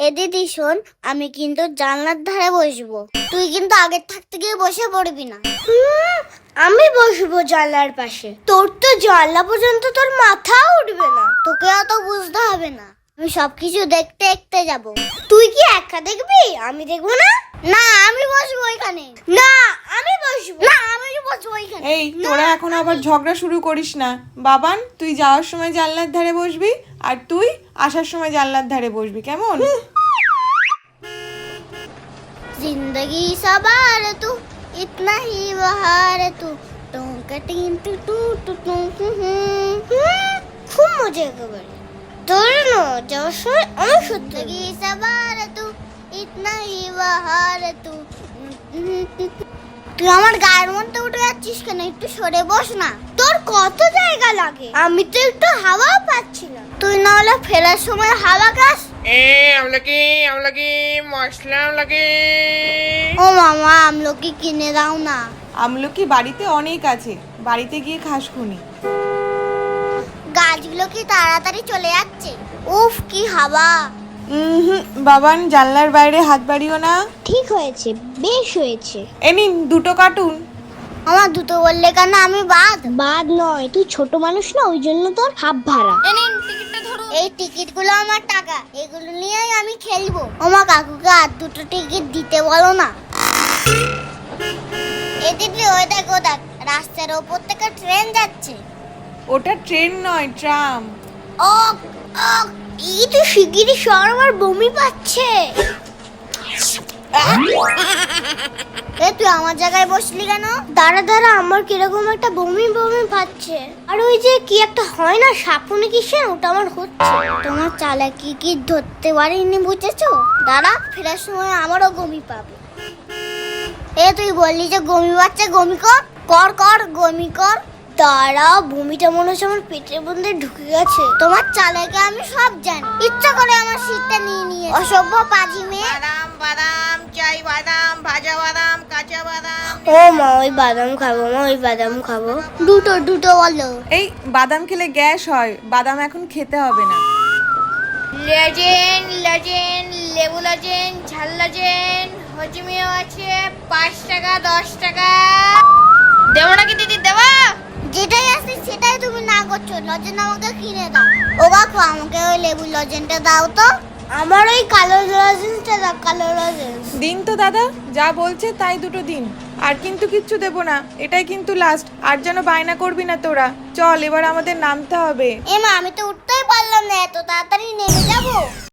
এ দিদি শোন, আমি কিন্তু জানলার ধারে বসবো, তুই কিন্তু আগের থাকতে গিয়ে বসে পড়বি না। আমি বসবো জানলার পাশে, তোর তো জানলা পর্যন্ত তোর মাথা উঠবে না, তোকে অত বুঝতে হবে না, আমি সবকিছু দেখতে দেখতে যাব। তুই কি একা দেখবি, আমি দেখবো না? না আমি বসবো এখানে। না আমি বসবো না, আমি বসবো এখানে। এই তোরা এখন আবার ঝগড়া শুরু করিস না। বাবান, তুই যাওয়ার সময় জানলার ধারে বসবি, আর তুই আসার সময় জানলার ধারে বসবি, কেমন? जिंदगी सवार तू इतना ही बहार तू टोंकटिन टू टू टू टू খুব মজা করে তোর না যাওয়ার সময় আমি সত্যি সবার তু ইতনা হি বাহার তু। তুই আমার গায়ের মধ্যে উঠে যাচ্ছিস কেন? একটু সরে বস না, তোর কত জায়গা লাগে, আমি তো একটু হাওয়া পাচ্ছি না। তুই না হলে ফেরার সময় হাওয়া খাস। আমলকি মশলা আমলকি। ও মামা, আমলকি কিনে দাও না। আমলকি বাড়িতে অনেক আছে, বাড়িতে গিয়ে খাস খুনি। গাছগুলো কি তাড়াতাড়ি চলে যাচ্ছে? উফ কি হাওয়া। বাবান, জানলার বাইরে হাত বাড়িও না। ঠিক হয়েছে, বেশ হয়েছে। এ নিন দুটো কার্টুন। আমার দুটো বললে কেন? আমি বাদ নয়, তুই ছোট মানুষ না, ওই জন্য তোর হাফ ভাড়া। এই টিকিটগুলো আমার টাকা, এগুলো নিয়েই আমি খেলবো। আমার কাকুকে আর দুটো টিকিট দিতে বলো না। এই দিদি, ওই দেখ রাস্তার ওপর থেকে ট্রেন যাচ্ছে। ওটা ট্রেন নয়, ট্রাম। ও এই তো শিগগিরই সর, আমার বমি পাচ্ছে। তুই আমার জায়গায় বসলি কেন? দাঁড়া, আমার কিরকম একটা বমি বমি পাচ্ছে। আর ওই যে কি একটা হয় না, সাপুনে কিসের, ওটা আমার হচ্ছে। তোমার চালাকি কি ধরতে পারিনি, বুঝেছো? দাঁড়া, ফেরার সময় আমারও বমি পাবে। তুই বললি যে বমি পাচ্ছে, বমি কর বমি কর। দাঁড়া, বমিটা মনে হচ্ছে আমার পেটের মধ্যে ঢুকে গেছে। তোমার চালাকি আমি সব জানি, ইচ্ছা করে আমার সিটটা নিয়ে অসভ্য পাজি মেয়ে। বাদাম চাই, বাদাম, ভাজা বাদাম, কাঁচা বাদাম। ও মা, ওই বাদাম খাবো। দুটো বলো। এই বাদাম খেলে গ্যাস হয়, বাদাম এখন খেতে হবে না। লেজেন লেবু লেজেন, ঝাল লেজেন, হজমিও আছে 5 টাকা 10 টাকা। দেবো নাকি দিদি, দেবো? যেটাই আছে সেটাই তুমি না করছো। লজেন আমাকে কিনে দাও। ও কাকু, আমাকে ওই লেবু লজেনটা দাও তো। আমার ওই কালো লজেন্সটা দাও, কালো লজেন্স। দিন তো দাদা, যা বলছে তাই দুটো দিন, আর কিন্তু কিচ্ছু দেবো না, এটাই কিন্তু লাস্ট। আর যেন বায়না করবি না তোরা। চল, এবার আমাদের নামতে হবে। এমা, আমি তো উঠতেই পারলাম না, এত তাড়াতাড়ি নেমে যাবো?